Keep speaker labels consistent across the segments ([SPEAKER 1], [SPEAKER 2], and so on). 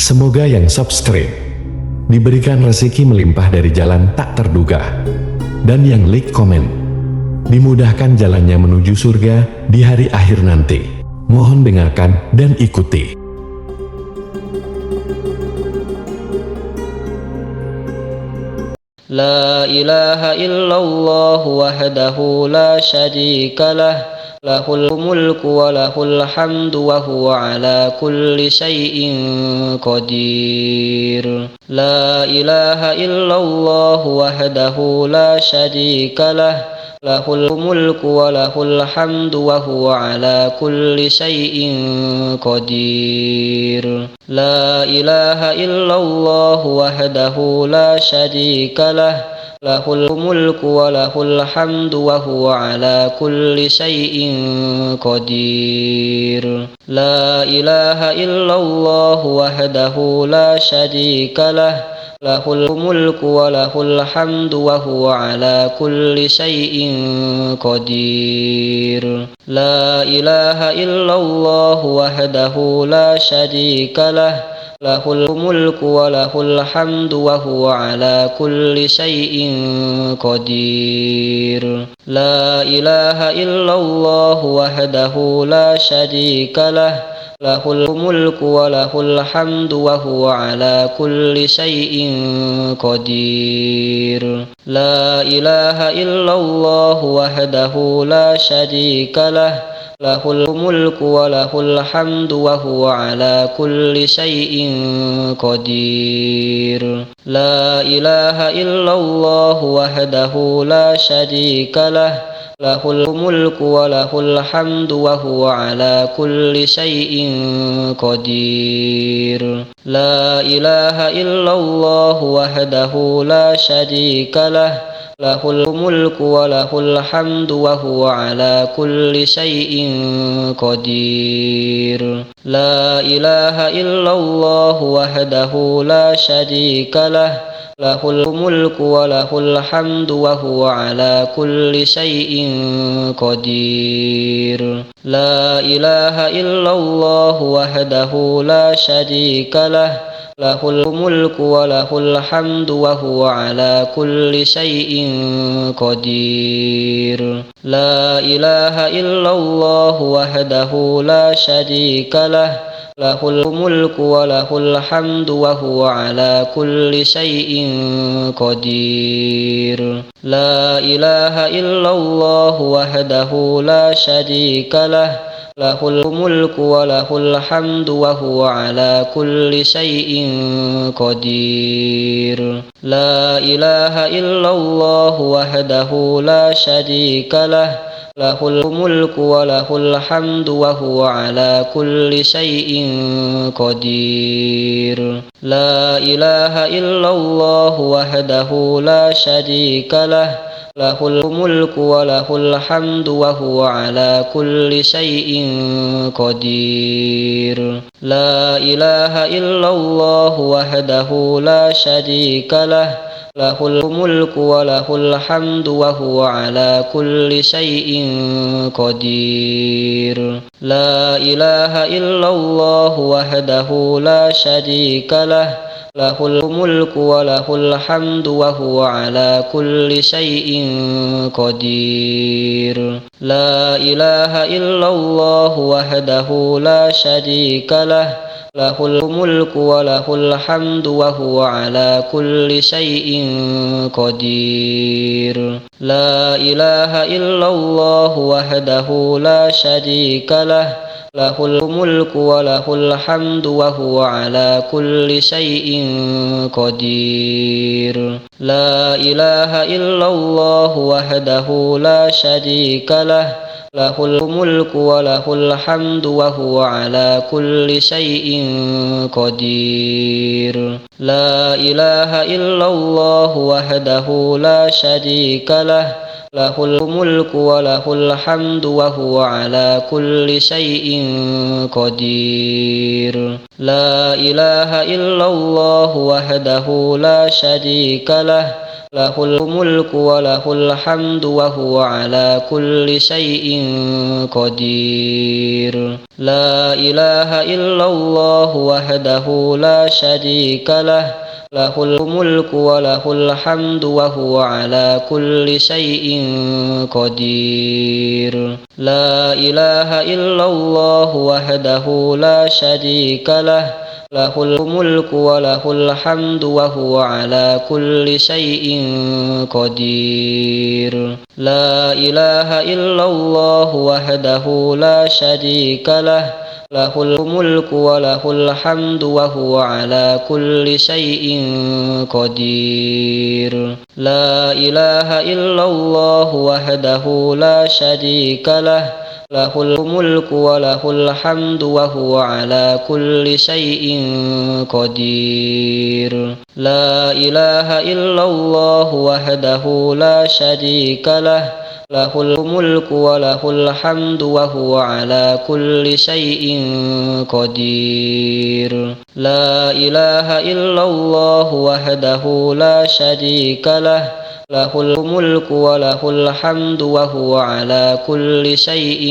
[SPEAKER 1] Semoga yang subscribe diberikan rezeki melimpah dari jalan tak terduga, dan yang like komen dimudahkan jalannya menuju surga di hari akhir nanti. Mohon dengarkan dan ikuti.
[SPEAKER 2] La ilaha illallah wahdahu la syarika lah, lahul mulku wa lahul hamdu wa huwa ala kulli syai'in qadir. La ilaha illallah wahdahu la syarika lah, lahul mulku wa lahul hamdu wa huwa ala kulli syai'in qadir. La ilaha illallah wahdahu la syarika lah, lahul mulku wa lahul hamdu wa huwa ala kulli syai'in qadir. La ilaha illallah wahdahu la syarika lah, lahul mulku wa lahul hamdu wa huwa ala kulli syai'in qadir. La ilaha illallah wahdahu la syarika lah, lahul mulku wa lahul hamdu wa huwa ala kulli syai'in qadir. La ilaha illallah wahdahu la syarika lah, lahul mulku wa lahul hamdu wa huwa ala kulli syai'in qadir. La ilaha illallah wahdahu la syarika lah, lahul mulku wa lahul hamdu wa huwa ala kulli syai'in qadir. La ilaha illallah wahdahu la syarika lah, lahul mulku wa lahul hamdu wa huwa ala kulli syai'in qadir. La ilaha illallah wahdahu la syarika lah, lahul mulku wa lahul hamdu wa huwa ala kulli syai'in qadir. La ilaha illallah wahdahu la syarika lah, lahul mulku wa lahul hamdu wa huwa ala kulli syai'in qadir. La ilaha illallah wahdahu la syarika lah, lahul mulku wa lahul hamdu wa huwa ala kulli syai'in qadir. La ilaha illallah wahdahu la syarika lah, lahul mulku wa lahul hamdu wa huwa ala kulli syai'in qadir. La ilaha illallah wahdahu la syarika lah, lahul mulku wa lahul hamdu wa huwa ala kulli syai'in qadir. La ilaha illallah wahdahu la syarika lah, lahul mulku wa lahul hamdu wa huwa ala kulli syai'in qadir. La ilaha illallah wahdahu la syarika lah, lahul mulku wa lahul hamdu wa huwa ala kulli syai'in qadir. La ilaha illallah wahdahu la syarika lah, lahul mulku wa lahul hamdu wa huwa ala kulli syai'in qadir. La ilaha illallah wahdahu la syarika lah, lahul mulku wa lahul hamdu wa huwa ala kulli syai'in qadir. La ilaha illallah wahdahu la syarika lah, lahul mulku wa lahul hamdu wa huwa ala kulli syai'in qadir. La ilaha illallah wahdahu la syarika lah, lahul mulku wa lahul hamdu wa huwa ala kulli syai'in qadir. La ilaha illallah wahdahu la syarika lah, lahul mulku wa lahul hamdu wa huwa ala kulli syai'in qadir. La ilaha illallah wahdahu la syarika lah, lahul mulku wa lahul hamdu wa huwa ala kulli syai'in qadir. La ilaha illallah wahdahu la syarika lah, له الملك وله الحمد وهو على كل شيء قدير لا إله إلا الله وحده لا شريك له له الملك وله الحمد وهو على كل شيء قدير لا إله إلا الله وحده لا شريك له له الملك وله الحمد وهو على كل شيء قدير لا إله إلا الله وحده لا شريك له له الملك وله الحمد وهو على كل شيء قدير لا إله إلا الله وحده لا شريك له له الملك وله الحمد وهو على كل شيء قدير لا إله إلا الله وحده لا شريك له له الملك وله الحمد وهو على كل شيء قدير لا إله إلا الله وحده لا شريك له له الملك وله الحمد وهو على كل شيء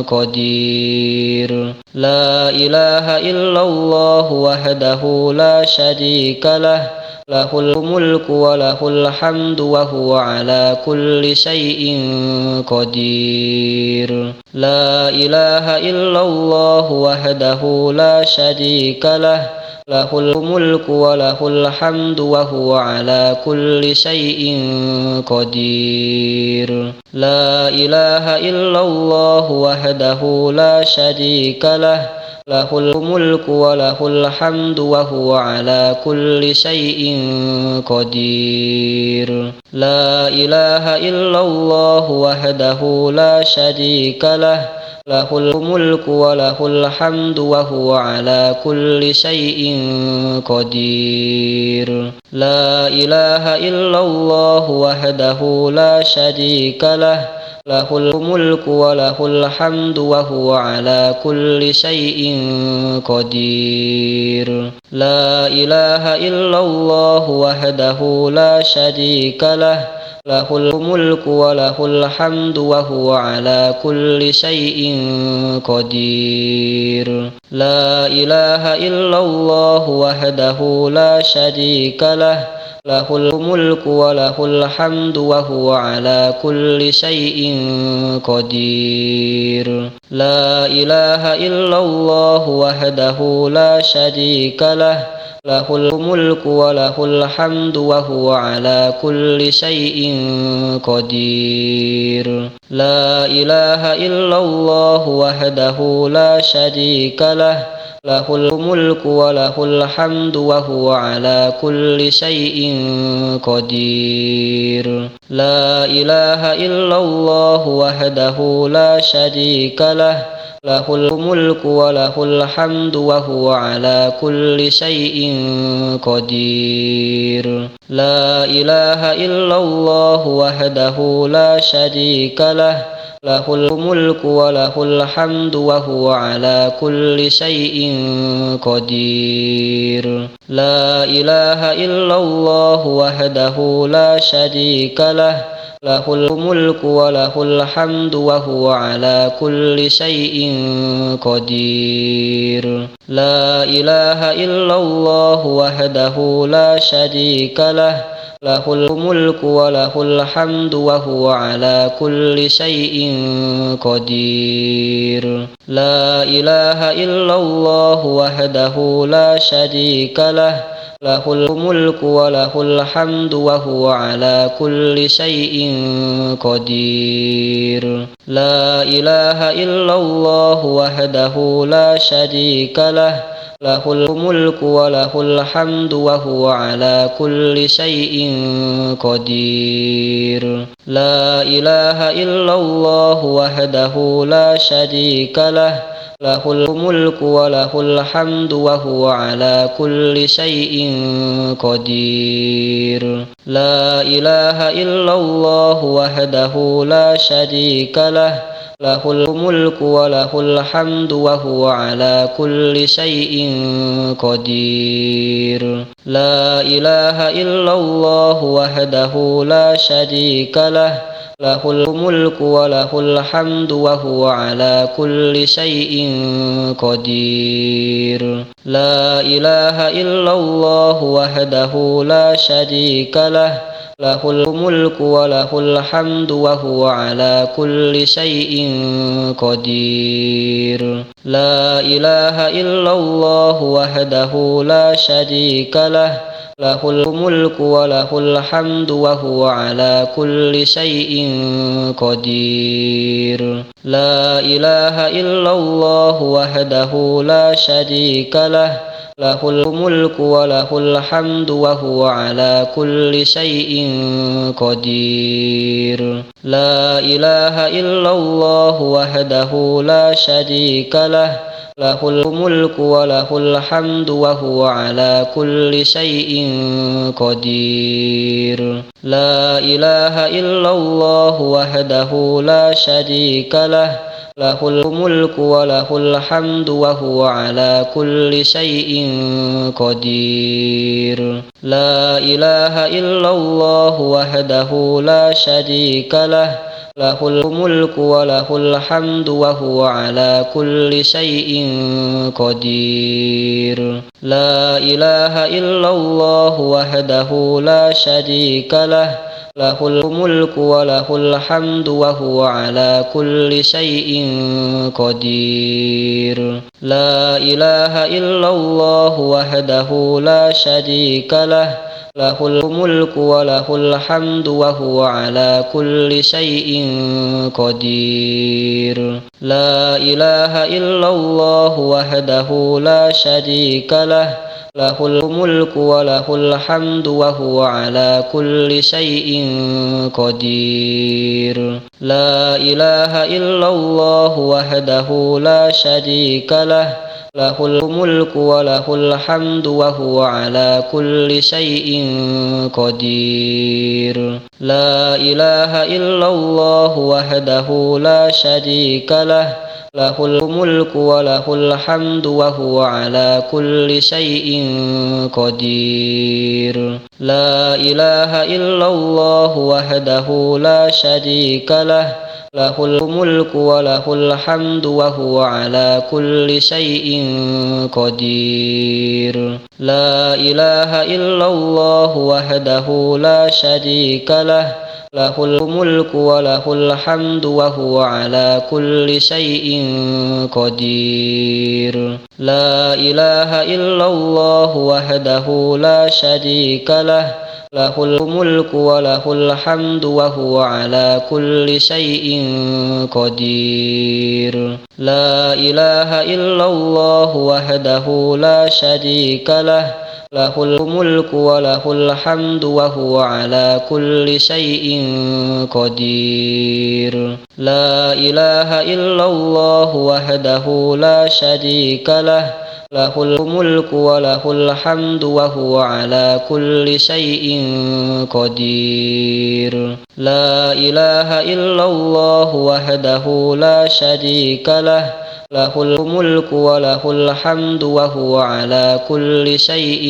[SPEAKER 2] قدير لا إله إلا الله وحده لا شريك له له الملك وله الحمد وهو على كل شيء قدير لا إله إلا الله وحده لا شريك له له الملك وله الحمد وهو على كل شيء قدير لا إله إلا الله وحده لا شريك له له الملك وله الحمد وهو على كل شيء قدير لا إله إلا الله وحده لا شريك له له الملك وله الحمد وهو على كل شيء قدير لا إله إلا الله وحده لا شريك له له الملك وله الحمد وهو على كل شيء قدير لا إله إلا الله وحده لا شريك له له الملك وله الحمد وهو على كل شيء قدير لا إله إلا الله وحده لا شريك له له الملك وله الحمد وهو على كل شيء قدير لا إله إلا الله وحده لا شريك له له الملك وله الحمد وهو على كل شيء قدير لا إله إلا الله وحده لا شريك له له الملك وله الحمد وهو على كل شيء قدير لا إله إلا الله وحده لا شريك له له الملك وله الحمد وهو على كل شيء قدير لا إله إلا الله وحده لا شريك له له الملك وله الحمد وهو على كل شيء قدير لا إله إلا الله وحده لا شريك له له الملك وله الحمد وهو على كل شيء قدير لا إله إلا الله وحده لا شريك له له الملك وله الحمد وهو على كل شيء قدير لا إله إلا الله وحده لا شريك له له الملك وله الحمد وهو على كل شيء قدير لا إله إلا الله وحده لا شريك له له الملك وله الحمد وهو على كل شيء قدير لا إله إلا الله وحده لا شريك له له الملك وله الحمد وهو على كل شيء قدير لا إله إلا الله وحده لا شريك له له الملك وله الحمد وهو على كل شيء قدير لا إله إلا الله وحده لا شريك له له الملك وله الحمد وهو على كل شيء قدير لا إله إلا الله وحده لا شريك له له الملك وله الحمد وهو على كل شيء قدير لا إله إلا الله وحده لا شريك له له الملك وله الحمد وهو على كل شيء قدير لا إله إلا الله وحده لا شريك له له الملك وله الحمد وهو على كل شيء قدير لا إله إلا الله وحده لا شريك له له الملك وله الحمد وهو على كل شيء قدير لا إله إلا الله وحده لا شريك له له الملك وله الحمد وهو على كل شيء قدير لا إله إلا الله وحده لا شريك له له الملك وله الحمد وهو على كل شيء قدير لا إله إلا الله وحده لا شريك له له الملك وله الحمد وهو على كل شيء قدير لا إله إلا الله وحده لا شريك له له الملك وله الحمد وهو على كل شيء قدير لا إله إلا الله وحده لا شريك له له الملك وله الحمد وهو على كل شيء قدير لا إله إلا الله وحده لا شريك له له الملك وله الحمد وهو على كل شيء قدير لا إله إلا الله وحده لا شريك له له الملك وله الحمد وهو على كل شيء قدير لا إله إلا الله وحده لا شريك له له الملك وله الحمد وهو على كل شيء قدير لا إله إلا الله وحده لا شريك له له الملك وله الحمد وهو على كل شيء قدير لا إله إلا الله وحده لا شريك له له الملك وله الحمد وهو على كل شيء قدير لا إله إلا الله وحده لا شريك له له الملك وله الحمد وهو على كل شيء قدير لا إله إلا الله وحده لا شريك له له الملك وله الحمد وهو على كل شيء قدير لا إله إلا الله وحده لا شريك له له الملك وله الحمد وهو على كل شيء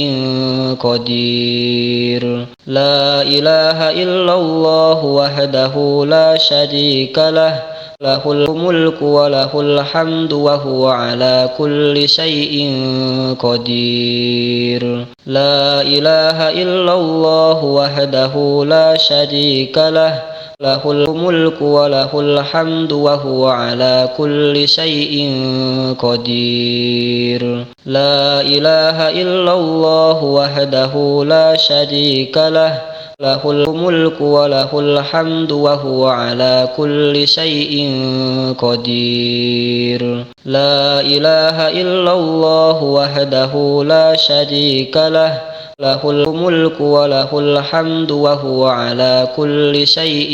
[SPEAKER 2] قدير لا إله إلا الله وحده لا شريك له له الملك وله الحمد وهو على كل شيء قدير لا إله إلا الله وحده لا شريك له له الملك وله الحمد وهو على كل شيء قدير لا إله إلا الله وحده لا شريك له له الملك وله الحمد وهو على كل شيء قدير لا إله إلا الله وحده لا شريك له له الملك وله الحمد وهو على كل شيء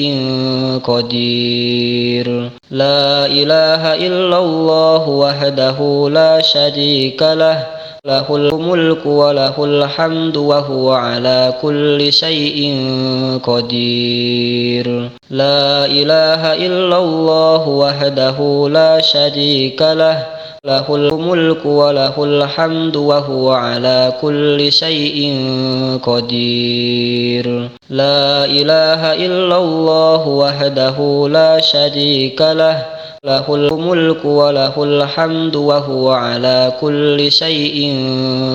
[SPEAKER 2] قدير لا إله إلا الله وحده لا شريك له له الملك وله الحمد وهو على كل شيء قدير. لا إله إلا الله وحده لا شريك له، له الملك وله الحمد وهو على كل شيء قدير. لا إله إلا الله وحده لا شريك له، له الملك وله الحمد وهو على كل شيء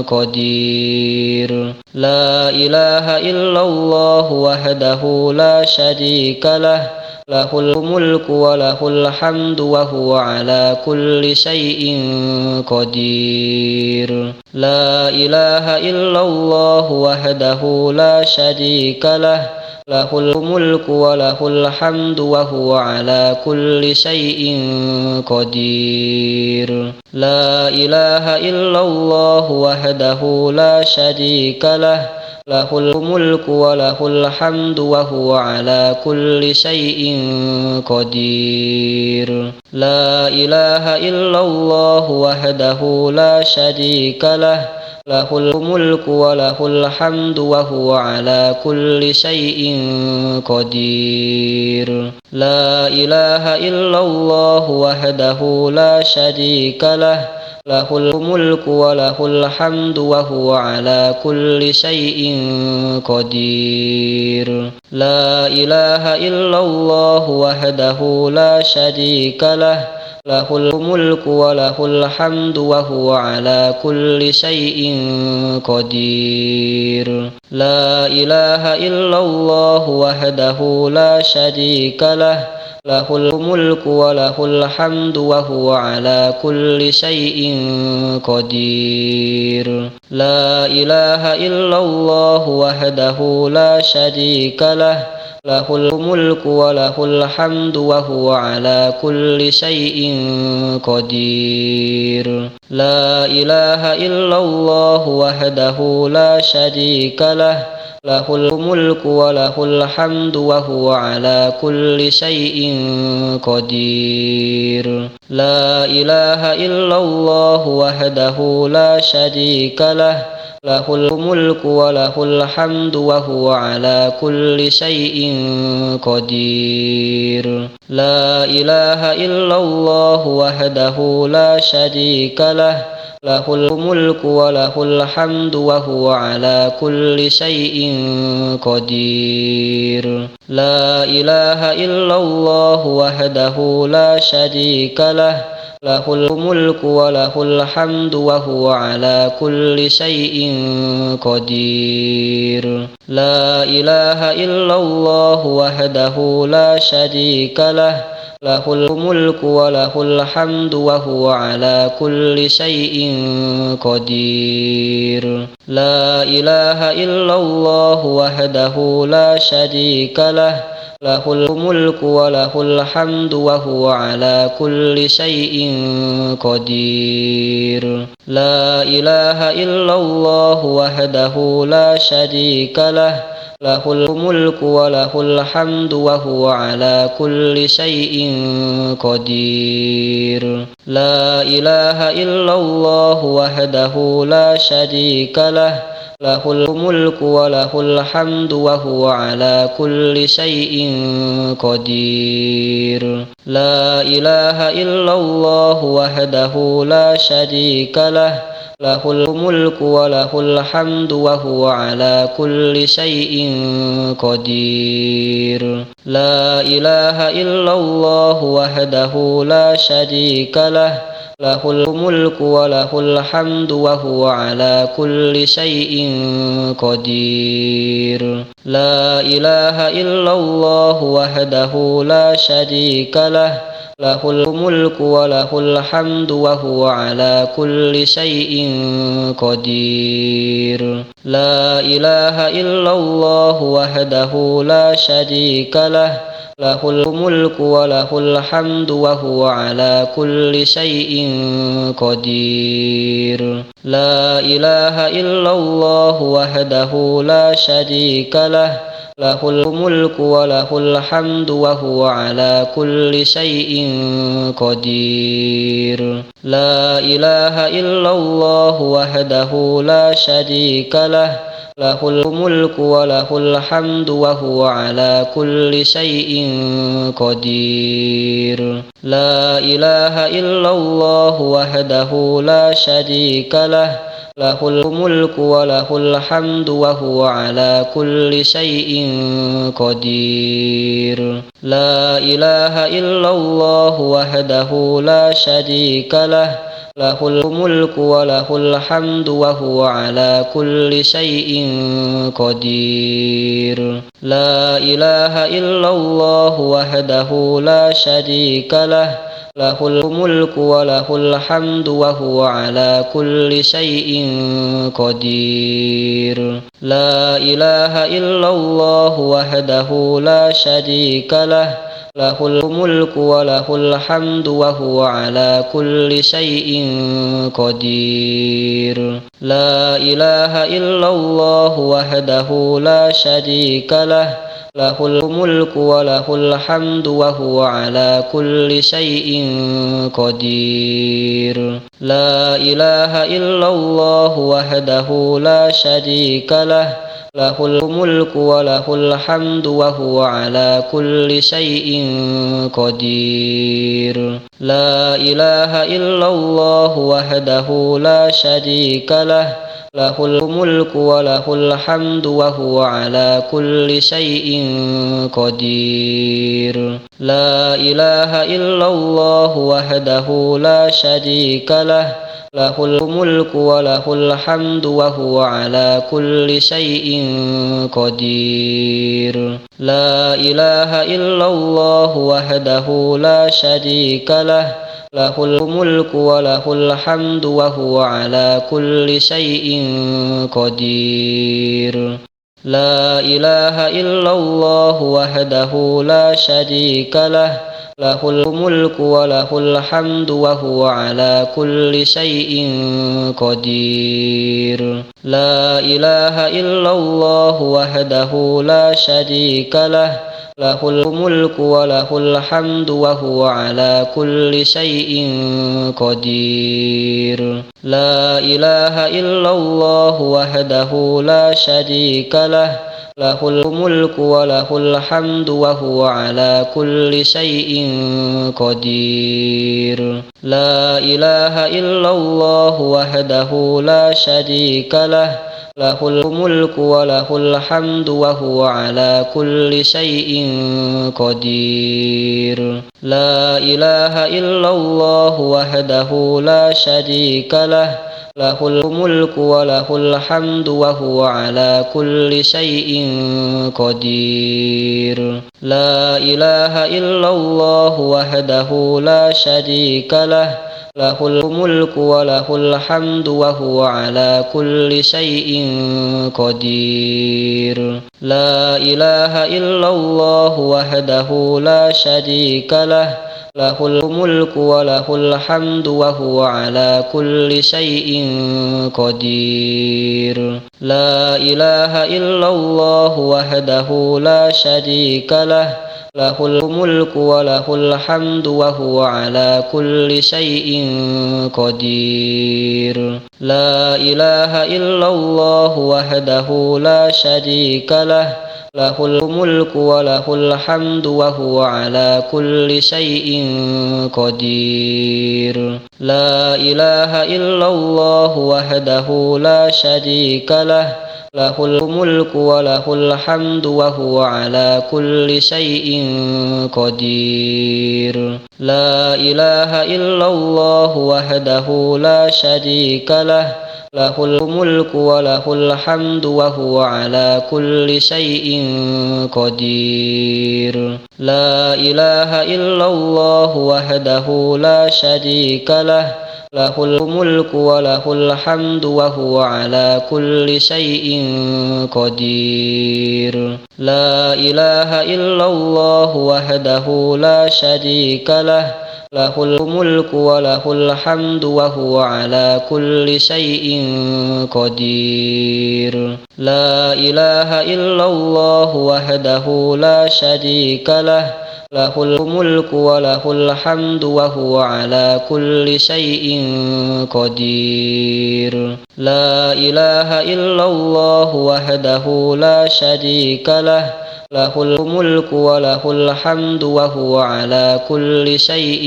[SPEAKER 2] قدير. لا إله إلا الله وحده لا شريك له، له الملك وله الحمد وهو على كل شيء قدير. لا إله إلا الله وحده لا شريك له، له الملك وله الحمد وهو على كل شيء قدير. لا إله إلا الله وحده لا شريك له، له الملك وله الحمد وهو على كل شيء قدير. لا إله إلا الله وحده لا شريك له، له الملك وله الحمد وهو على كل شيء قدير. لا إله إلا الله وحده لا شريك له، له الملك وله الحمد وهو على كل شيء قدير. لا إله إلا الله وحده لا شريك له، له الملك وله الحمد وهو على كل شيء قدير. لا إله إلا الله وحده لا شريك له، له الملك وله الحمد وهو على كل شيء قدير. لا إله إلا الله وحده لا شريك له، له الملك وله الحمد وهو على كل شيء قدير. لا إله إلا الله وحده لا شريك له، له الملك وله الحمد وهو على كل شيء قدير. لا إله إلا الله وحده لا شريك له، له الملك وله الحمد وهو على كل شيء قدير. لا إله إلا الله وحده لا شريك له، له الملك وله الحمد وهو على كل شيء قدير. لا إله إلا الله وحده لا شريك له، له الملك وله الحمد وهو على كل شيء قدير. لا إله إلا الله وحده لا شريك له، له الملك وله الحمد وهو على كل شيء قدير. لا إله إلا الله وحده لا شريك له، له الملك وله الحمد وهو على كل شيء قدير. لا إله إلا الله وحده لا شريك له، له الملك وله الحمد وهو على كل شيء قدير. لا إله إلا الله وحده لا شريك له، له الملك وله الحمد وهو على كل شيء قدير. لا إله إلا الله وحده لا شريك له، له الملك وله الحمد وهو على كل شيء قدير. لا إله إلا الله وحده لا شريك له، له الملك وله الحمد وهو على كل شيء قدير. لا إله إلا الله وحده لا شريك له، له الملك وله الحمد وهو على كل شيء قدير. لا إله إلا الله وحده لا شريك له، له الملك وله الحمد وهو على كل شيء قدير. لا إله إلا الله وحده لا شريك له، له الملك وله الحمد وهو على كل شيء قدير. لا إله إلا الله وحده لا شريك له، له الملك وله الحمد وهو على كل شيء قدير. لا إله إلا الله وحده لا شريك له، له الملك وله الحمد وهو على كل شيء قدير. لا إله إلا الله وحده لا شريك له، له الملك وله الحمد وهو على كل شيء قدير. لا إله إلا الله وحده لا شريك له، له الملك وله الحمد وهو على كل شيء قدير. لا إله إلا الله وحده لا شريك له، له الملك وله الحمد وهو على كل شيء قدير. لا إله إلا الله وحده لا شريك له، له الملك وله الحمد وهو على كل شيء قدير. لا إله إلا الله وحده لا شريك له، له الملك وله الحمد وهو على كل شيء قدير. لا إله إلا الله وحده لا شريك له، له الملك وله الحمد وهو على كل شيء قدير. لا إله إلا الله وحده لا شريك له، له الملك وله الحمد وهو على كل شيء قدير. لا إله إلا الله وحده لا شريك له، له الملك وله الحمد وهو على كل شيء قدير. لا إله إلا الله وحده لا شريك له، له الملك وله الحمد وهو على كل شيء قدير. لا إله إلا الله وحده لا شريك له، له الملك وله الحمد وهو على كل شيء قدير. لا إله إلا الله وحده لا شريك له، له الملك وله الحمد وهو على كل شيء قدير. لا إله إلا الله وحده لا شريك له، له الملك وله الحمد وهو على كل شيء قدير. لا إله إلا الله وحده لا شريك له، له الملك وله الحمد وهو على كل شيء قدير. لا إله إلا الله وحده لا شريك له، له الملك وله الحمد وهو على كل شيء قدير. لا إله إلا الله وحده لا شريك له، له الملك وله الحمد وهو على كل شيء قدير. لا إله إلا الله وحده لا شريك له، له الملك وله الحمد وهو على كل شيء قدير. لا إله إلا الله وحده لا شريك له، له الملك وله الحمد وهو على كل شيء قدير. لا إله إلا الله وحده لا شريك له، له الملك وله الحمد وهو على كل شيء قدير. لا إله إلا الله وحده لا شريك له، له الملك وله الحمد وهو على كل شيء قدير. لا إله إلا الله وحده لا شريك له، له الملك وله الحمد وهو على كل شيء قدير. لا إله إلا الله وحده لا شريك له، له الملك وله الحمد وهو على كل شيء قدير. لا إله إلا الله وحده لا شريك له، له الملك وله الحمد وهو على كل شيء قدير. لا إله إلا الله وحده لا شريك له، له الملك وله الحمد وهو على كل شيء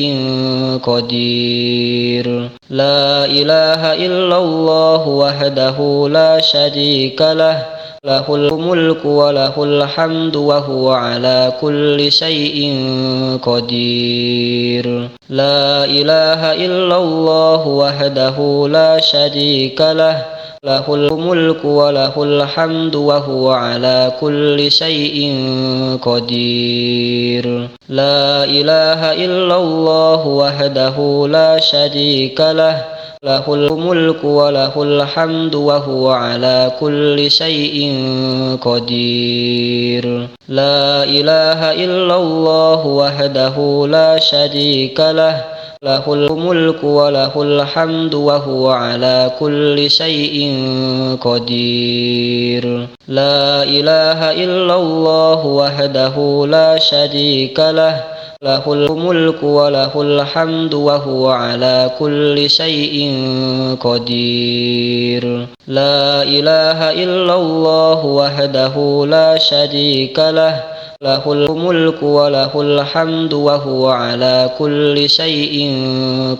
[SPEAKER 2] قدير. لا إله إلا الله وحده لا شريك له، له الملك وله الحمد وهو على كل شيء قدير. لا إله إلا الله وحده لا شريك له، له الملك وله الحمد وهو على كل شيء قدير. لا إله إلا الله وحده لا شريك له، له الملك وله الحمد وهو على كل شيء قدير. لا إله إلا الله وحده لا شريك له، له الملك وله الحمد وهو على كل شيء قدير. لا إله إلا الله وحده لا شريك له، له الملك وله الحمد وهو على كل شيء قدير. لا إله إلا الله وحده لا شريك له، له الملك وله الحمد وهو على كل شيء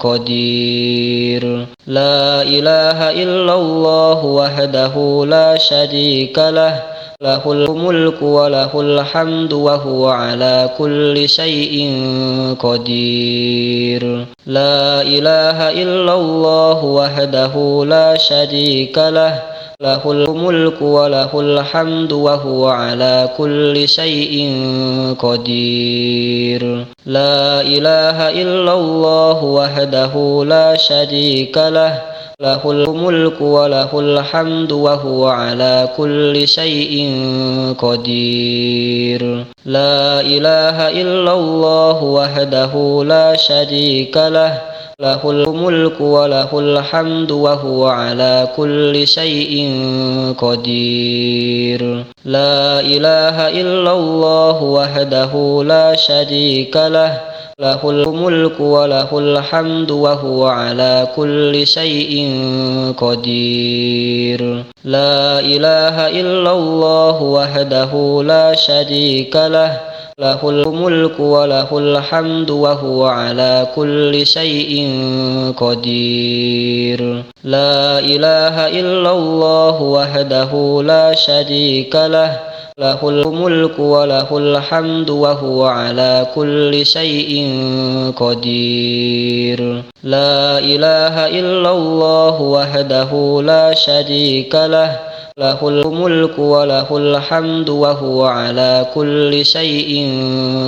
[SPEAKER 2] قدير. لا إله إلا الله وحده لا شريك له، له الملك وله الحمد وهو على كل شيء قدير. لا إله إلا الله وحده لا شريك له، له الملك وله الحمد وهو على كل شيء قدير. لا إله إلا الله وحده لا شريك له، له الملك وله الحمد وهو على كل شيء قدير. لا إله إلا الله وحده لا شريك له، له الملك وله الحمد وهو على كل شيء قدير. لا إله إلا الله وحده لا شريك له، له الملك وله الحمد وهو على كل شيء قدير. لا إله إلا الله وحده لا شريك له، له الملك وله الحمد وهو على كل شيء قدير. لا إله إلا الله وحده لا شريك له، له الملك وله الحمد وهو على كل شيء قدير. لا إله إلا الله وحده لا شريك له، له الملك وله الحمد وهو على كل شيء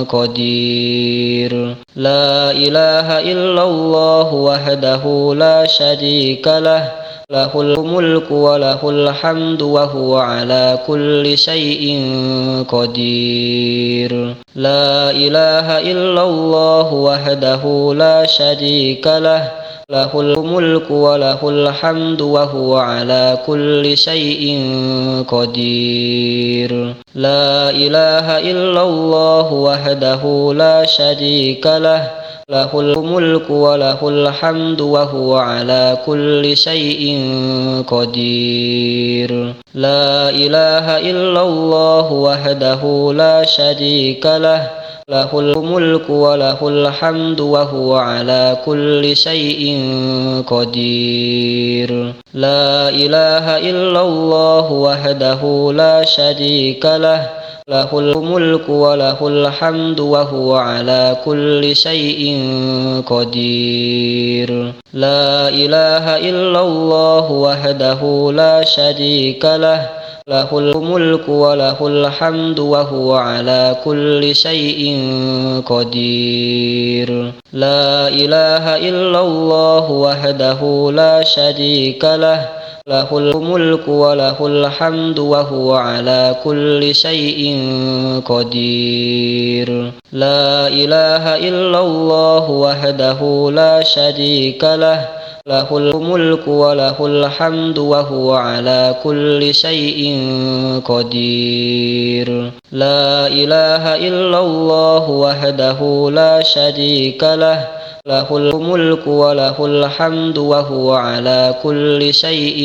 [SPEAKER 2] قدير. لا إله إلا الله وحده لا شريك له، له الملك وله الحمد وهو على كل شيء قدير. لا إله إلا الله وحده لا شريك له، له الملك وله الحمد وهو على كل شيء قدير. لا إله إلا الله وحده لا شريك له، له الملك وله الحمد وهو على كل شيء قدير. لا إله إلا الله وحده لا شريك له، له الملك وله الحمد وهو على كل شيء قدير. لا إله إلا الله وحده لا شريك له، له الملك وله الحمد وهو على كل شيء قدير. لا إله إلا الله وحده لا شريك له، له الملك وله الحمد وهو على كل شيء قدير لا إله إلا الله وحده لا شريك له له الملك وله الحمد وهو على كل شيء قدير لا إله إلا الله وحده لا شريك له له الملك وله الحمد وهو على كل شيء قدير لا إله إلا الله وحده لا شريك له له الملك وله الحمد وهو على كل شيء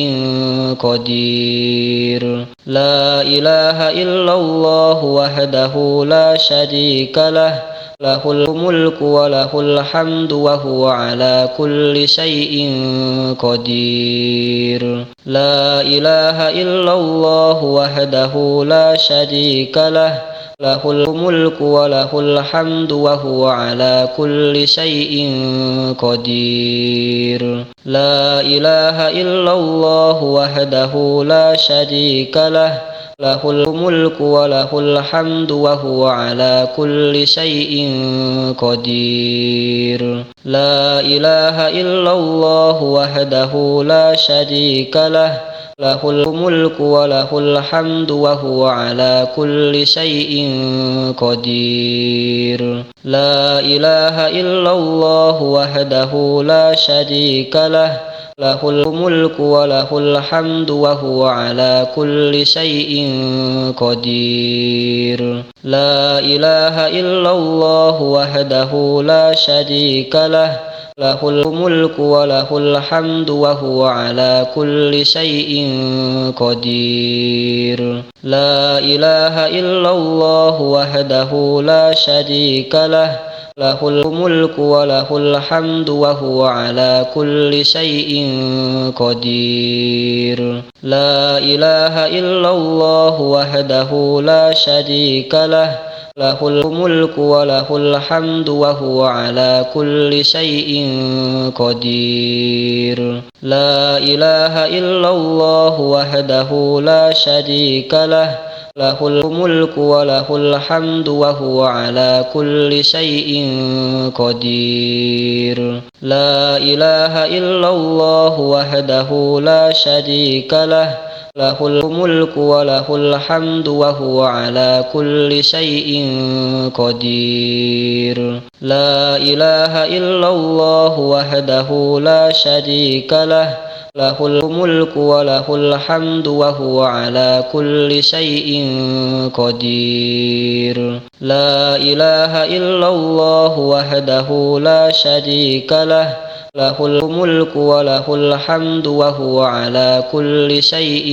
[SPEAKER 2] قدير لا إله إلا الله وحده لا شريك له له الملك وله الحمد وهو على كل شيء قدير لا إله إلا الله وحده لا شريك له له الملك وله الحمد وهو على كل شيء قدير لا إله إلا الله وحده لا شريك له له الملك وله الحمد وهو على كل شيء قدير لا إله إلا الله وحده لا شريك له له الملك وله الحمد وهو على كل شيء قدير لا إله إلا الله وحده لا شريك له له الملك وله الحمد وهو على كل شيء قدير لا إله إلا الله وحده لا شريك له له الملك وله الحمد وهو على كل شيء قدير لا إله إلا الله وحده لا شريك له له الملك وله الحمد وهو على كل شيء قدير لا إله إلا الله وحده لا شريك له له الملك وله الحمد وهو على كل شيء قدير لا إله إلا الله وحده لا شريك له له الملك وله الحمد وهو على كل شيء قدير لا إله إلا الله وحده لا شريك له له الملك وله الحمد وهو على كل شيء قدير لا إله إلا الله وحده لا شريك له له الملك وله الحمد وهو على كل شيء قدير لا إله إلا الله وحده لا شريك له له الملك وله الحمد وهو على كل شيء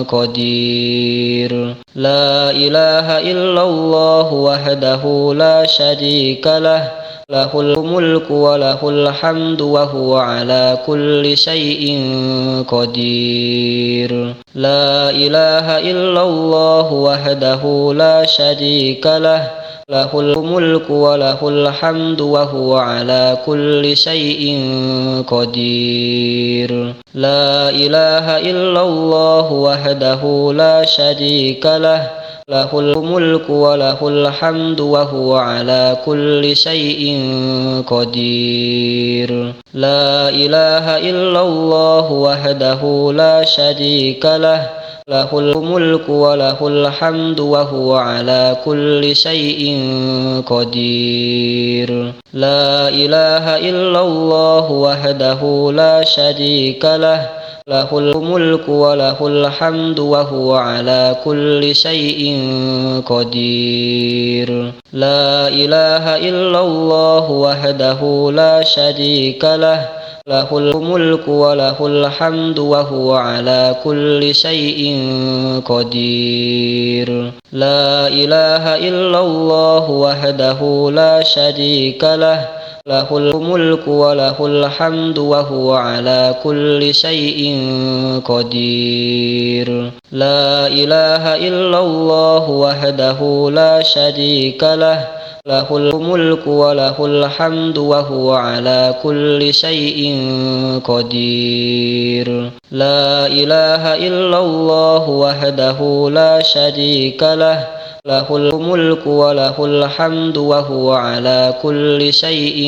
[SPEAKER 2] قدير لا إله إلا الله وحده لا شريك له له الملك وله الحمد وهو على كل شيء قدير لا إله إلا الله وحده لا شريك له له الملك وله الحمد وهو على كل شيء قدير لا إله إلا الله وحده لا شريك له له الملك وله الحمد وهو على كل شيء قدير لا إله إلا الله وحده لا شريك له له الملك وله الحمد وهو على كل شيء قدير لا إله إلا الله وحده لا شريك له له الملك وله الحمد وهو على كل شيء قدير لا إله إلا الله وحده لا شريك له له الملك وله الحمد وهو على كل شيء قدير لا إله إلا الله وحده لا شريك له له الملك وله الحمد وهو على كل شيء قدير لا إله إلا الله وحده لا شريك له له الملك وله الحمد وهو على كل شيء قدير. لا إله إلا الله وحده لا شريك له، له الملك وله الحمد وهو على كل شيء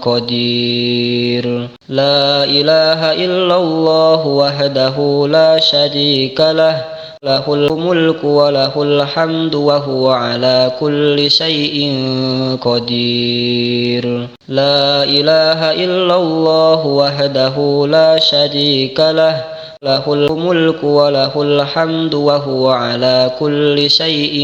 [SPEAKER 2] قدير. لا إله إلا الله وحده لا شريك له، له الملك وله الحمد وهو على كل شيء قدير. لا إله إلا الله وحده لا شريك له، له الملك وله الحمد وهو على كل شيء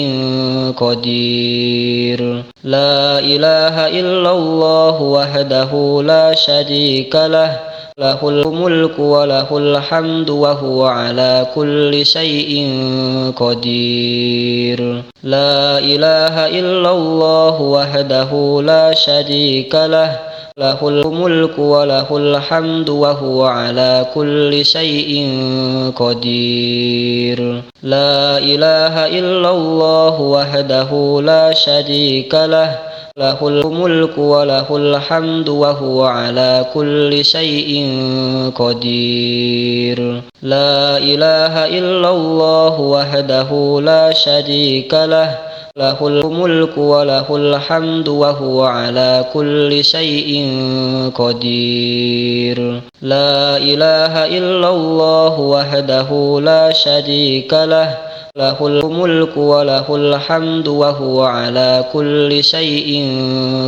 [SPEAKER 2] قدير. لا إله إلا الله وحده لا شريك له، له الملك وله الحمد وهو على كل شيء قدير. لا إله إلا الله وحده لا شريك له، له الملك وله الحمد وهو على كل شيء قدير. لا إله إلا الله وحده لا شريك له، له الملك وله الحمد وهو على كل شيء قدير. لا إله إلا الله وحده لا شريك له، له الملك وله الحمد وهو على كل شيء قدير. لا إله إلا الله وحده لا شريك له، له الملك وله الحمد وهو على كل شيء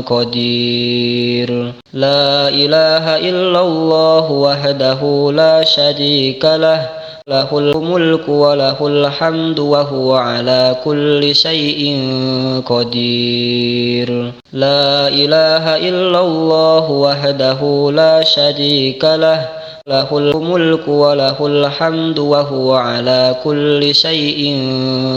[SPEAKER 2] قدير. لا إله إلا الله وحده لا شريك له، له الملك وله الحمد وهو على كل شيء قدير. لا إله إلا الله وحده لا شريك له، له الملك وله الحمد وهو على كل شيء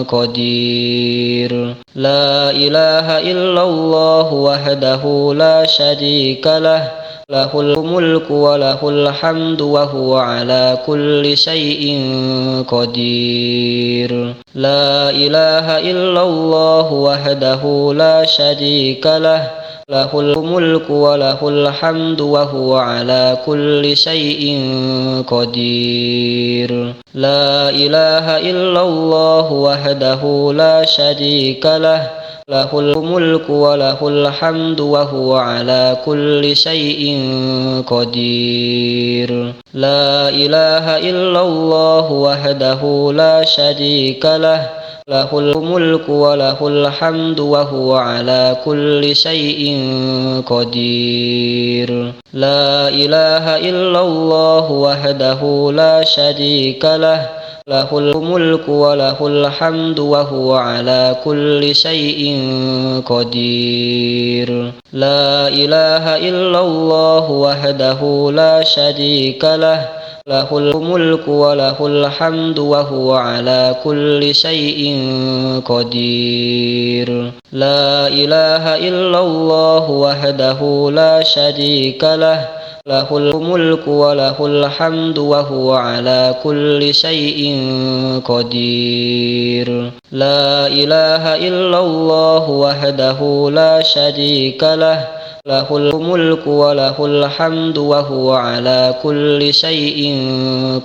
[SPEAKER 2] قدير. لا إله إلا الله وحده لا شريك له، له الملك وله الحمد وهو على كل شيء قدير. لا إله إلا الله وحده لا شريك له، له الملك وله الحمد وهو على كل شيء قدير. لا إله إلا الله وحده لا شريك له، له الملك وله الحمد وهو على كل شيء قدير. لا إله إلا الله وحده لا شريك له، له الملك وله الحمد وهو على كل شيء قدير. لا إله إلا الله وحده لا شريك له، له الملك وله الحمد وهو على كل شيء قدير. لا إله إلا الله وحده لا شريك له، له الملك وله الحمد وهو على كل شيء قدير. لا إله إلا الله وحده لا شريك له، له الملك وله الحمد وهو على كل شيء قدير. لا إله إلا الله وحده لا شريك له، له الملك وله الحمد وهو على كل شيء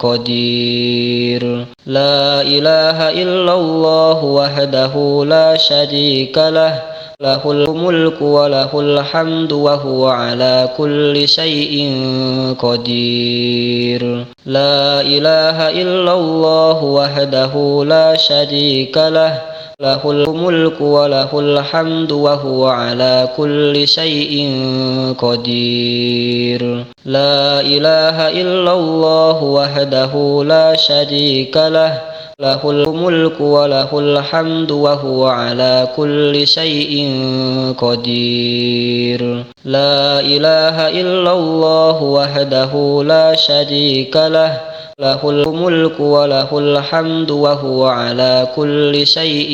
[SPEAKER 2] قدير. لا إله إلا الله وحده لا شريك له، له الملك وله الحمد وهو على كل شيء قدير. لا إله إلا الله وحده لا شريك له، له الملك وله الحمد وهو على كل شيء قدير. لا إله إلا الله وحده لا شريك له، له الملك وله الحمد وهو على كل شيء قدير. لا إله إلا الله وحده لا شريك له، له الملك وله الحمد وهو على كل شيء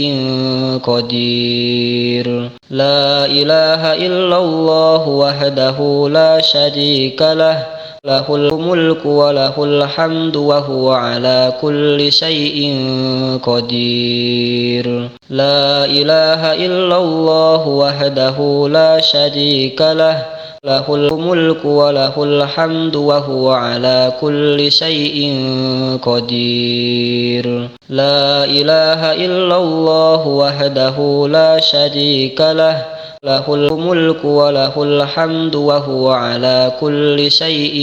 [SPEAKER 2] قدير. لا إله إلا الله وحده لا شريك له، له الملك وله الحمد وهو على كل شيء قدير. لا إله إلا الله وحده لا شريك له، له الملك وله الحمد وهو على كل شيء قدير. لا إله إلا الله وحده لا شريك له، له الملك وله الحمد وهو على كل شيء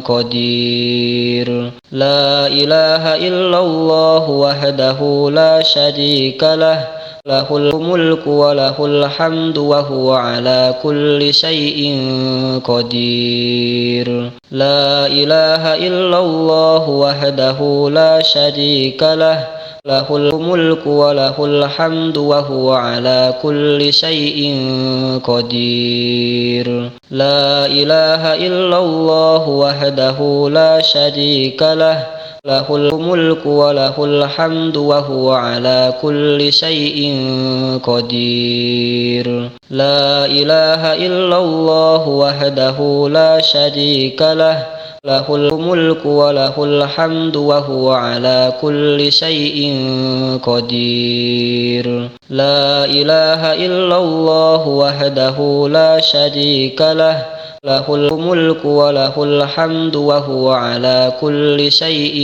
[SPEAKER 2] قدير. لا إله إلا الله وحده لا شريك له، له الملك وله الحمد وهو على كل شيء قدير. لا إله إلا الله وحده لا شريك له، له الملك وله الحمد وهو على كل شيء قدير. لا إله إلا الله وحده لا شريك له، له الملك وله الحمد وهو على كل شيء قدير. لا إله إلا الله وحده لا شريك له، له الملك وله الحمد وهو على كل شيء قدير. لا إله إلا الله وحده لا شريك له، له الملك وله الحمد وهو على كل شيء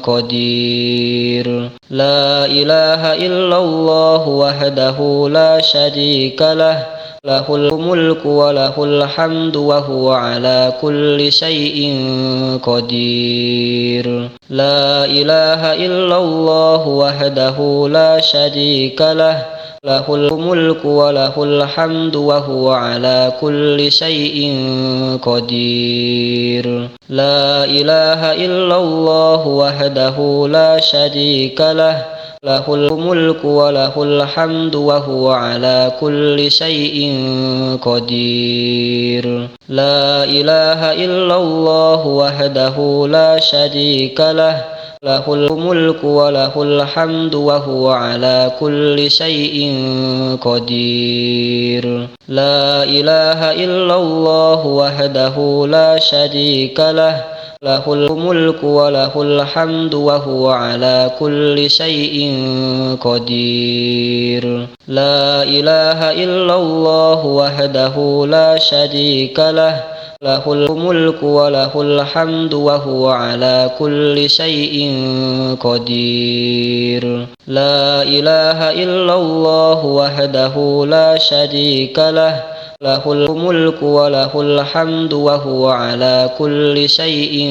[SPEAKER 2] قدير. لا إله إلا الله وحده لا شريك له، له الملك وله الحمد وهو على كل شيء قدير. لا إله إلا الله وحده لا شريك له، له الملك وله الحمد وهو على كل شيء قدير. لا إله إلا الله وحده لا شريك له، له الملك وله الحمد وهو على كل شيء قدير. لا إله إلا الله وحده لا شريك له، له الملك وله الحمد وهو على كل شيء قدير. لا إله إلا الله وحده لا شريك له، له الملك وله الحمد وهو على كل شيء قدير. لا إله إلا الله وحده لا شريك له، له الملك وله الحمد وهو على كل شيء قدير. لا إله إلا الله وحده لا شريك له، له الملك وله الحمد وهو على كل شيء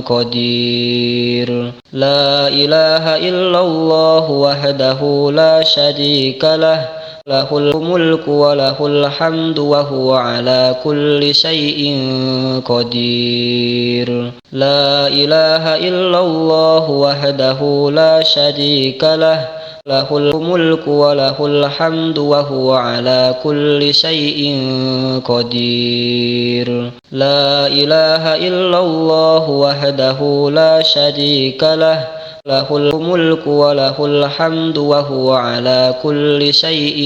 [SPEAKER 2] قدير. لا إله إلا الله وحده لا شريك له، له الملك وله الحمد وهو على كل شيء قدير. لا إله إلا الله وحده لا شريك له، له الملك وله الحمد وهو على كل شيء قدير. لا إله إلا الله وحده لا شريك له، له الملك وله الحمد وهو على كل شيء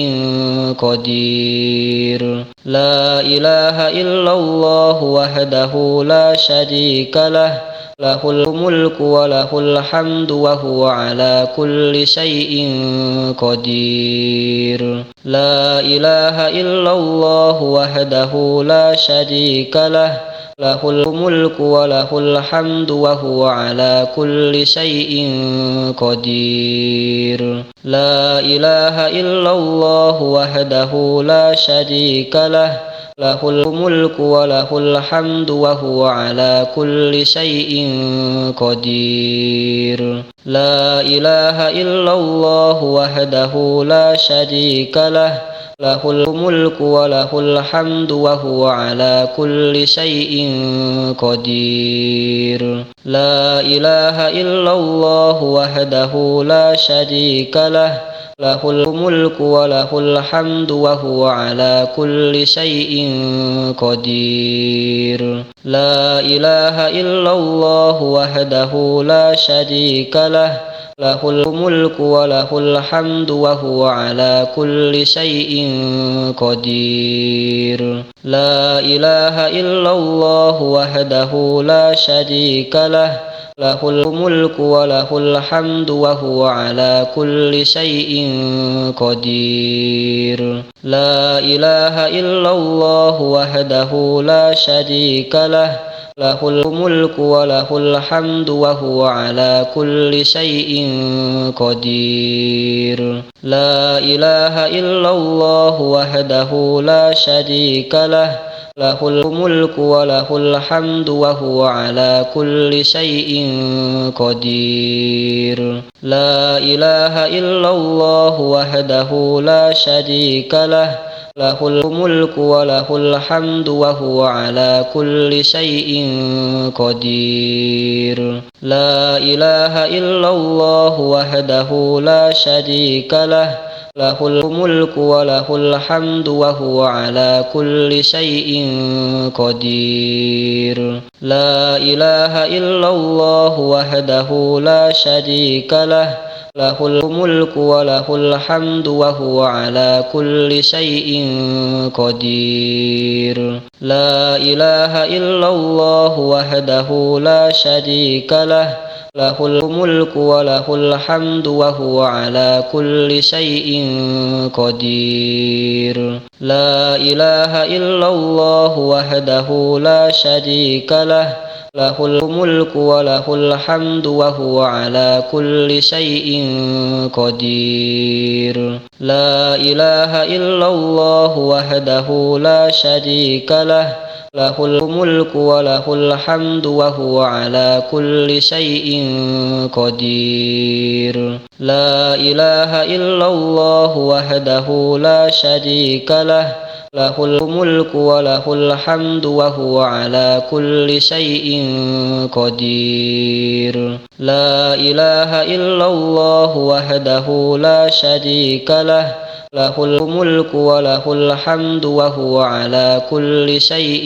[SPEAKER 2] قدير. لا إله إلا الله وحده لا شريك له، له الملك وله الحمد وهو على كل شيء قدير. لا إله إلا الله وحده لا شريك له، له الملك وله الحمد وهو على كل شيء قدير. لا إله إلا الله وحده لا شريك له، له الملك وله الحمد وهو على كل شيء قدير. لا إله إلا الله وحده لا شريك له، له الملك وله الحمد وهو على كل شيء قدير. لا إله إلا الله وحده لا شريك له، له الملك وله الحمد وهو على كل شيء قدير. لا إله إلا الله وحده لا شريك له، له الملك وله الحمد وهو على كل شيء قدير. لا إله إلا الله وحده لا شريك له، له الملك وله الحمد وهو على كل شيء قدير. لا إله إلا الله وحده لا شريك له، له الملك وله الحمد وهو على كل شيء قدير. لا إله إلا الله وحده لا شريك له، له الملك وله الحمد وهو على كل شيء قدير. لا إله إلا الله وحده لا شريك له، له الملك وله الحمد وهو على كل شيء قدير. لا إله إلا الله وحده لا شريك له، له الملك وله الحمد وهو على كل شيء قدير. لا إله إلا الله وحده لا شريك له، له الملك وله الحمد وهو على كل شيء قدير. لا إله إلا الله وحده لا شريك له، له الملك وله الحمد وهو على كل شيء قدير. لا إله إلا الله وحده لا شريك له، له الملك وله الحمد وهو على كل شيء قدير. لا إله إلا الله وحده لا شريك له، له الملك وله الحمد وهو على كل شيء قدير. لا إله إلا الله وحده لا شريك له، له الملك وله الحمد وهو على كل شيء قدير. لا إله إلا الله وحده لا شريك له، له الملك وله الحمد وهو على كل شيء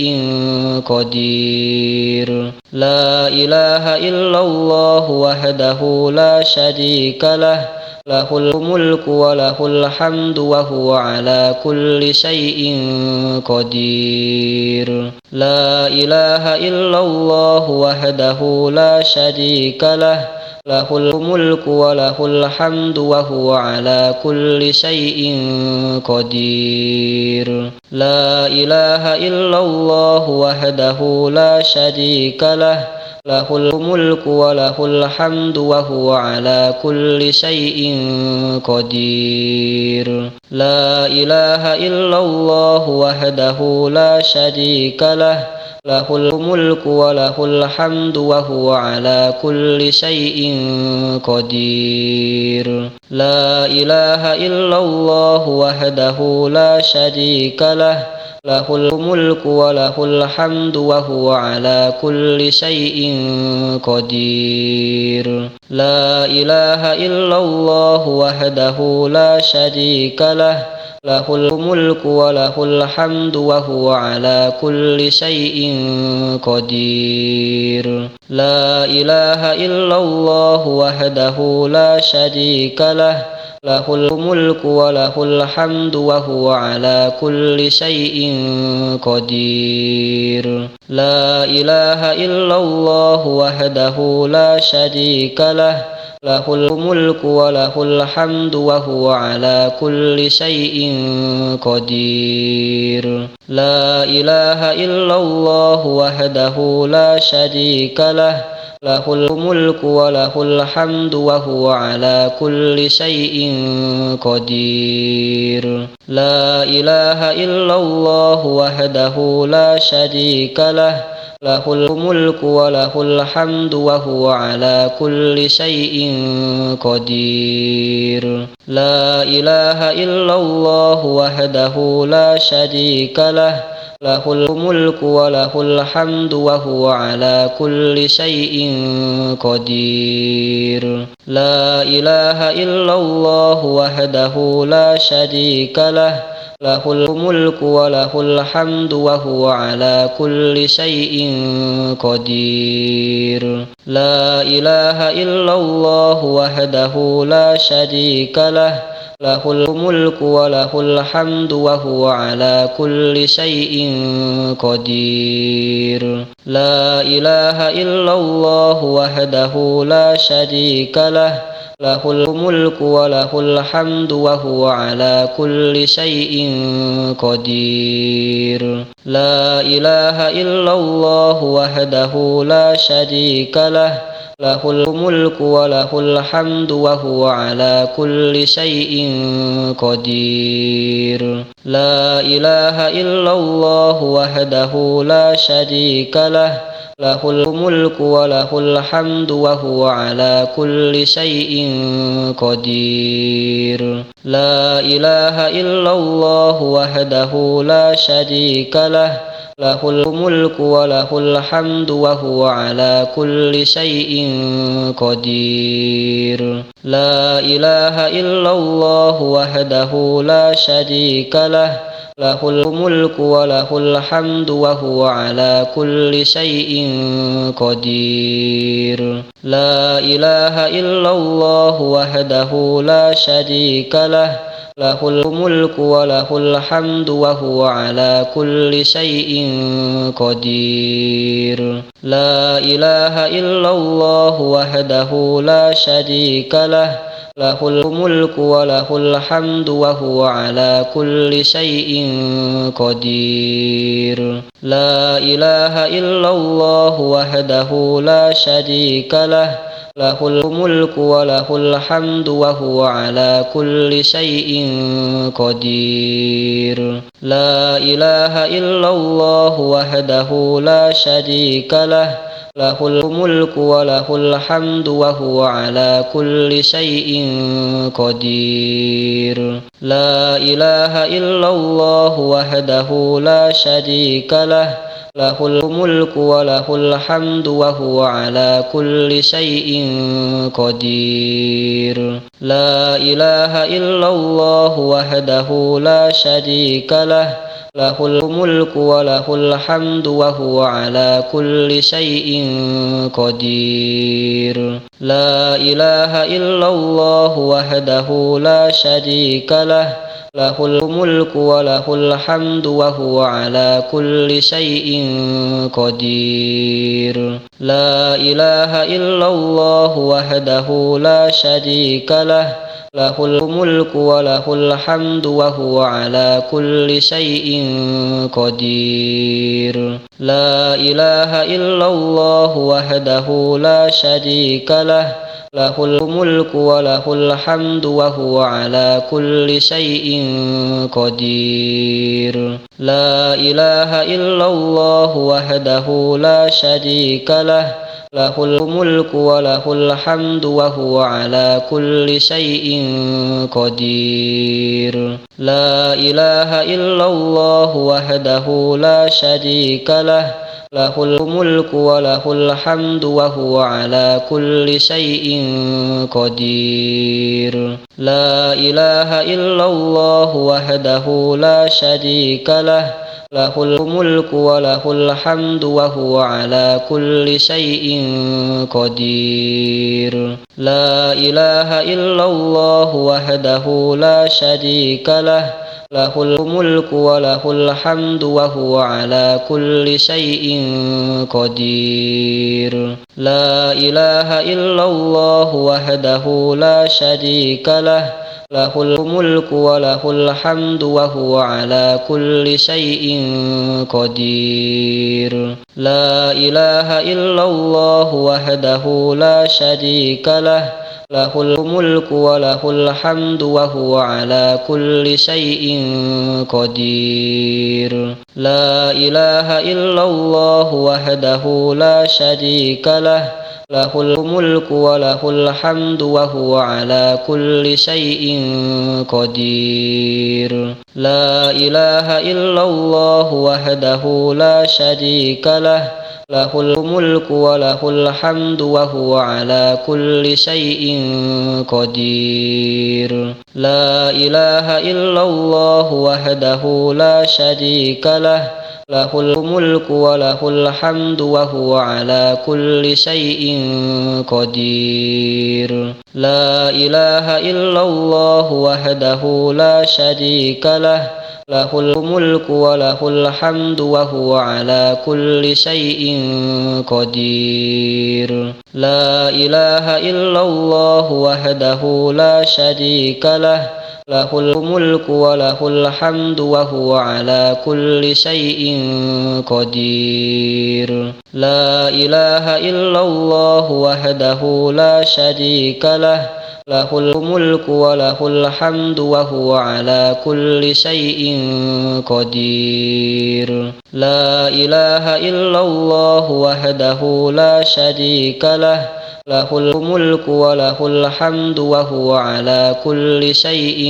[SPEAKER 2] قدير. لا إله إلا الله وحده لا شريك له، له الملك وله الحمد وهو على كل شيء قدير. لا إله إلا الله وحده لا شريك له، له الملك وله الحمد وهو على كل شيء قدير. لا إله إلا الله وحده لا شريك له، له الملك وله الحمد وهو على كل شيء قدير. لا إله إلا الله وحده لا شريك له، له الملك وله الحمد وهو على كل شيء قدير. لا إله إلا الله وحده لا شريك له، له الملك وله الحمد وهو على كل شيء قدير. لا إله إلا الله وحده لا شريك له، له الملك وله الحمد وهو على كل شيء قدير. لا إله إلا الله وحده لا شريك له، له الملك وله الحمد وهو على كل شيء قدير. لا إله إلا الله وحده لا شريك له، له الملك وله الحمد وهو على كل شيء قدير. لا إله إلا الله وحده لا شريك له، له الملك وله الحمد وهو على كل شيء قدير. لا إله إلا الله وحده لا شريك له، له الملك وله الحمد وهو على كل شيء قدير. لا إله إلا الله وحده لا شريك له، له الملك وله الحمد وهو على كل شيء قدير. لا إله إلا الله وحده لا شريك له، له الملك وله الحمد وهو على كل شيء قدير. لا إله إلا الله وحده لا شريك له له الملك وله الحمد وهو على كل شيء قدير. لا إله إلا الله وحده لا شريك له له الملك وله الحمد وهو على كل شيء قدير. لا إله إلا الله وحده لا شريك له له الملك وله الحمد وهو على كل شيء قدير. لا إله إلا الله وحده لا شريك له له الملك وله الحمد وهو على كل شيء قدير. لا إله إلا الله وحده لا شريك له له الملك وله الحمد وهو على كل شيء قدير. لا إله إلا الله وحده لا شريك له له الملك وله الحمد وهو على كل شيء قدير. لا إله إلا الله وحده لا شريك له له الملك وله الحمد وهو على كل شيء قدير. لا إله إلا الله وحده لا شريك له له الملك وله الحمد وهو على كل شيء قدير. لا إله إلا الله وحده لا شريك له له الملك وله الحمد وهو على كل شيء قدير. لا إله إلا الله وحده لا شريك له له الملك وله الحمد وهو على كل شيء قدير. لا إله إلا الله وحده لا شريك له له الملك وله الحمد وهو على كل شيء قدير. لا إله إلا الله وحده لا شريك له له الملك وله الحمد وهو على كل شيء قدير. لا إله إلا الله وحده لا شريك له له الملك وله الحمد وهو على كل شيء قدير. لا إله إلا الله وحده لا شريك له له الملك وله الحمد وهو على كل شيء قدير. لا إله إلا الله وحده لا شريك له له الملك وله الحمد وهو على كل شيء قدير. لا إله إلا الله وحده لا شريك له له الملك وله الحمد وهو على كل شيء قدير. لا إله إلا الله وحده لا شريك له له الملك وله الحمد وهو على كل شيء قدير. لا إله إلا الله وحده لا شريك له له الملك وله الحمد وهو على كل شيء قدير. لا إله إلا الله وحده لا شريك له له الملك وله الحمد وهو على كل شيء قدير. لا إله إلا الله وحده لا شريك له له الملك وله الحمد وهو على كل شيء قدير. لا إله إلا الله وحده لا شريك له له الملك وله الحمد وهو على كل شيء قدير. لا إله إلا الله وحده لا شريك له له الملك وله الحمد وهو على كل شيء قدير. لا إله إلا الله وحده لا شريك له له الملك وله الحمد وهو على كل شيء قدير. لا إله إلا الله وحده لا شريك له، له الملك وله الحمد وهو على كل شيء قدير. لا إله إلا الله وحده لا شريك له، له الملك وله الحمد وهو على كل شيء قدير. لا إله إلا الله وحده لا شريك له، له الملك وله الحمد وهو على كل شيء قدير. لا إله إلا الله وحده لا شريك له، له الملك وله الحمد وهو على كل شيء قدير. لا إله إلا الله وحده لا شريك له، له الملك وله الحمد وهو على كل شيء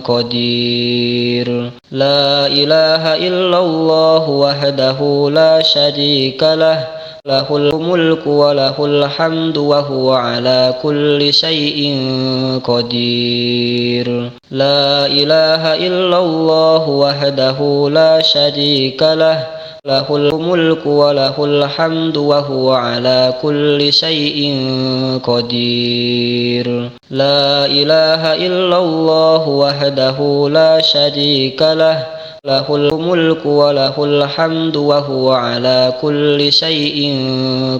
[SPEAKER 2] قدير. لا إله إلا الله وحده لا شريك له، له الملك وله الحمد وهو على كل شيء قدير. لا إله إلا الله وحده لا شريك له، له الملك وله الحمد وهو على كل شيء قدير. لا إله إلا الله وحده لا شريك له، له الملك وله الحمد وهو على كل شيء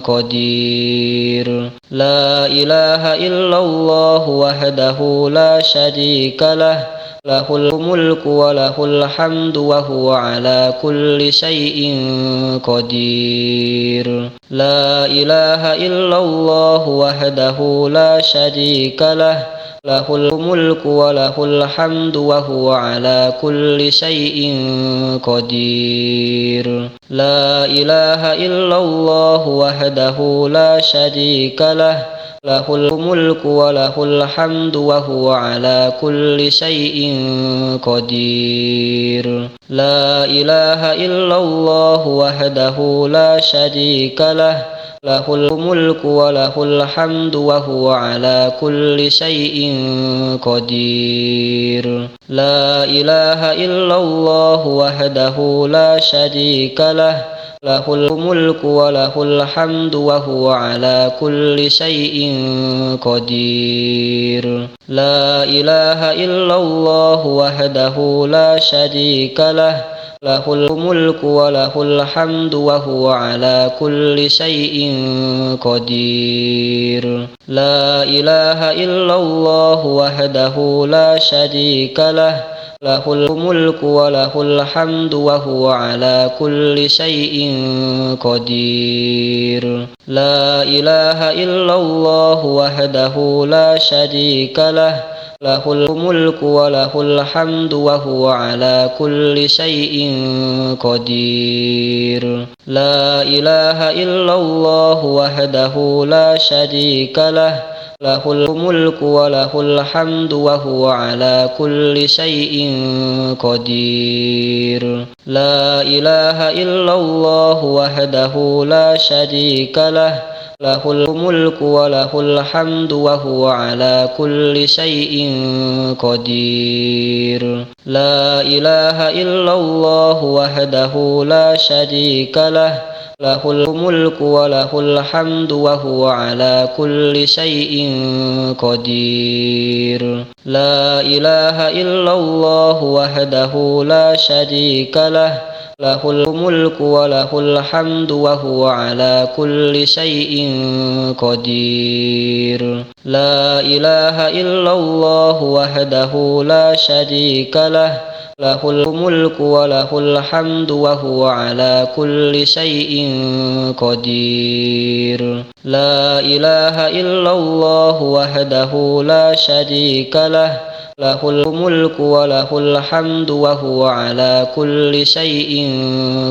[SPEAKER 2] قدير. لا إله إلا الله وحده لا شريك له، له الملك وله الحمد وهو على كل شيء قدير. لا إله إلا الله وحده لا شريك له، له الملك وله الحمد وهو على كل شيء قدير. لا إله إلا الله وحده لا شريك له، له الملك وله الحمد وهو على كل شيء قدير. لا إله إلا الله وحده لا شريك له، له الملك وله الحمد وهو على كل شيء قدير. لا إله إلا الله وحده لا شريك له، له الملك وله الحمد وهو على كل شيء قدير. لا إله إلا الله وحده لا شريك له، له الملك وله الحمد وهو على كل شيء قدير. لا إله إلا الله وحده لا شريك له، له الملك وله الحمد وهو على كل شيء قدير. لا إله إلا الله وحده لا شريك له، له الملك وله الحمد وهو على كل شيء قدير. لا إله إلا الله وحده لا شريك له، له الملك وله الحمد وهو على كل شيء قدير. لا إله إلا الله وحده لا شريك له، له الملك وله الحمد وهو على كل شيء قدير. لا إله إلا الله وحده لا شريك له، له الملك وله الحمد وهو على كل شيء قدير. لا إله إلا الله وحده لا شريك له، له الملك وله الحمد وهو على كل شيء قدير. لا إله إلا الله وحده لا شريك له، له الملك وله الحمد وهو على كل شيء قدير. لا إله إلا الله وحده لا شريك له، له الملك وله الحمد وهو على كل شيء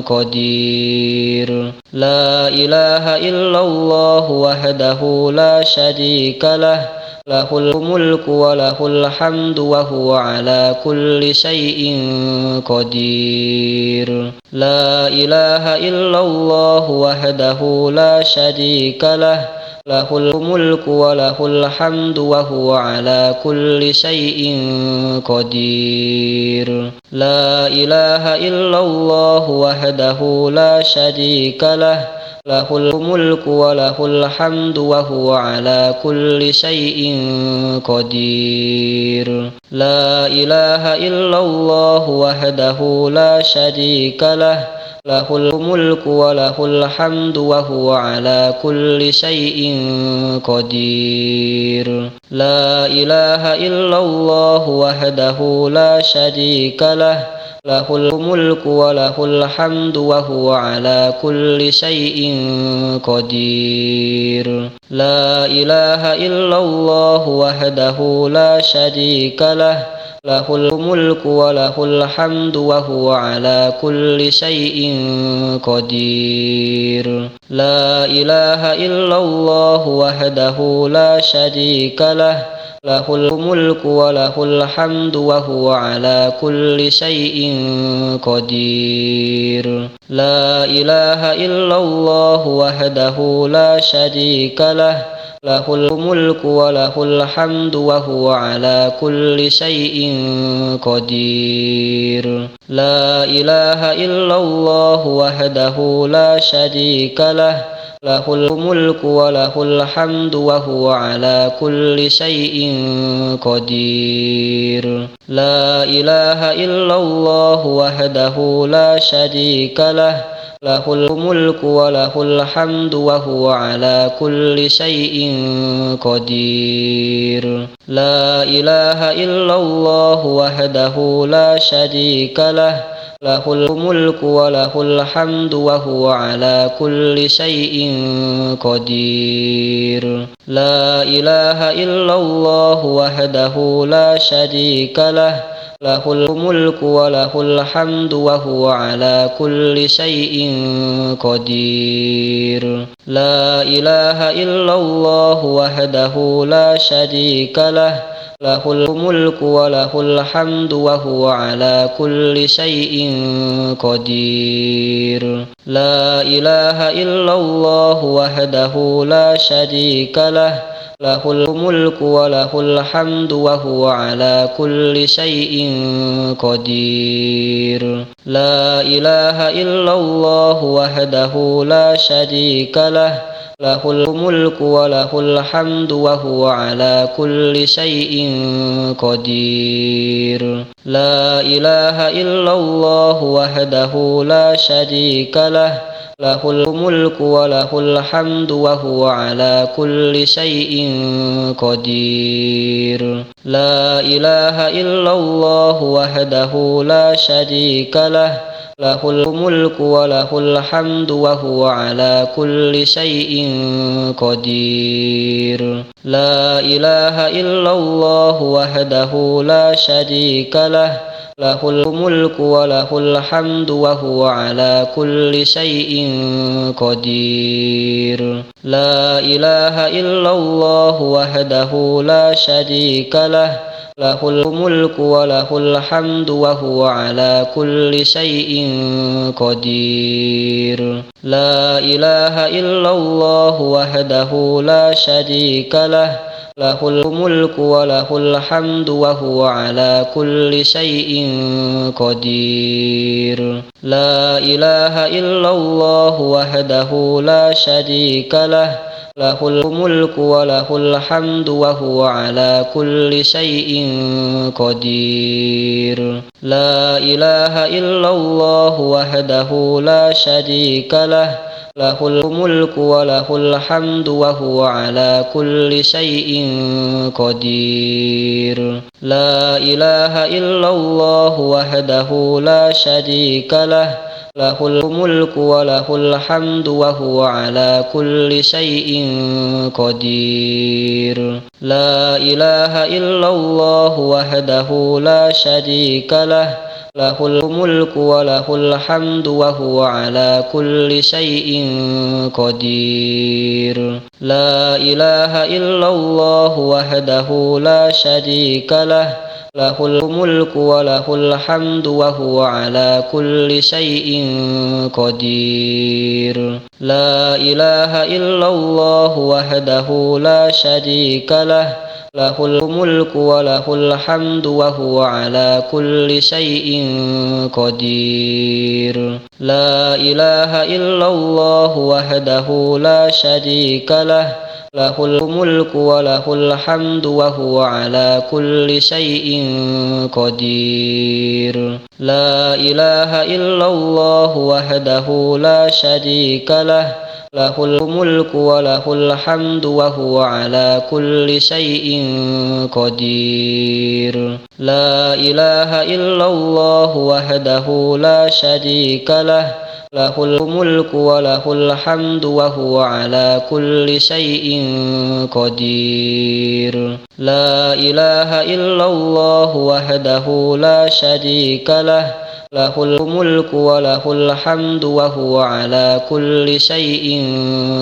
[SPEAKER 2] قدير. لا إله إلا الله وحده لا شريك له، له الملك وله الحمد وهو على كل شيء قدير. لا إله إلا الله وحده لا شريك له، له الملك وله الحمد وهو على كل شيء قدير. لا إله إلا الله وحده لا شريك له، له الملك وله الحمد وهو على كل شيء قدير. لا إله إلا الله وحده لا شريك له، له الملك وله الحمد وهو على كل شيء قدير. لا إله إلا الله وحده لا شريك له، له الملك وله الحمد وهو على كل شيء قدير. لا إله إلا الله وحده لا شريك له، له الملك وله الحمد وهو على كل شيء قدير. لا إله إلا الله وحده لا شريك له، له الملك وله الحمد وهو على كل شيء قدير. لا إله إلا الله وحده لا شريك له، له الملك وله الحمد وهو على كل شيء قدير. لا إله إلا الله وحده لا شريك له، له الملك وله الحمد وهو على كل شيء قدير. لا إله إلا الله وحده لا شريك له، له الملك وله الحمد وهو على كل شيء قدير. لا إله إلا الله وحده لا شريك له، له الملك وله الحمد وهو على كل شيء قدير. لا إله إلا الله وحده لا شريك له، له الملك وله الحمد وهو على كل شيء قدير. لا إله إلا الله وحده لا شريك له، له الملك وله الحمد وهو على كل شيء قدير. لا إله إلا الله وحده لا شريك له، له الملك وله الحمد وهو على كل شيء قدير. لا إله إلا الله وحده لا شريك له، له الملك وله الحمد وهو على كل شيء قدير. لا إله إلا الله وحده لا شريك له، له الملك وله الحمد وهو على كل شيء قدير. لا إله إلا الله وحده لا شريك له، له الملك وله الحمد وهو على كل شيء قدير. لا إله إلا الله وحده لا شريك له، له الملك وله الحمد وهو على كل شيء قدير. لا إله إلا الله وحده لا شريك له، له الملك وله الحمد وهو على كل شيء قدير. لا إله إلا الله وحده لا شريك له، له الملك وله الحمد وهو على كل شيء قدير. لا إله إلا الله وحده لا شريك له، له الملك وله الحمد وهو على كل شيء قدير. لا إله إلا الله وحده لا شريك له، له الملك وله الحمد وهو على كل شيء قدير. لا إله إلا الله وحده لا شريك له، له الملك وله الحمد وهو على كل شيء قدير. لا إله إلا الله وحده لا شريك له، له الملك وله الحمد وهو على كل شيء قدير لا إله إلا الله وحده لا شريك له له الملك وله الحمد وهو على كل شيء قدير لا إله إلا الله وحده لا شريك له له الملك وله الحمد وهو على كل شيء قدير لا إله إلا الله وحده لا شريك له له الملك وله الحمد وهو على كل شيء قدير لا إله إلا الله وحده لا شريك له له الملك وله الحمد وهو على كل شيء قدير لا إله إلا الله وحده لا شريك له له الملك وله الحمد وهو على كل شيء قدير لا إله إلا الله وحده لا شريك له له الملك وله الحمد وهو على كل شيء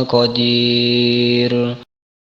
[SPEAKER 2] قدير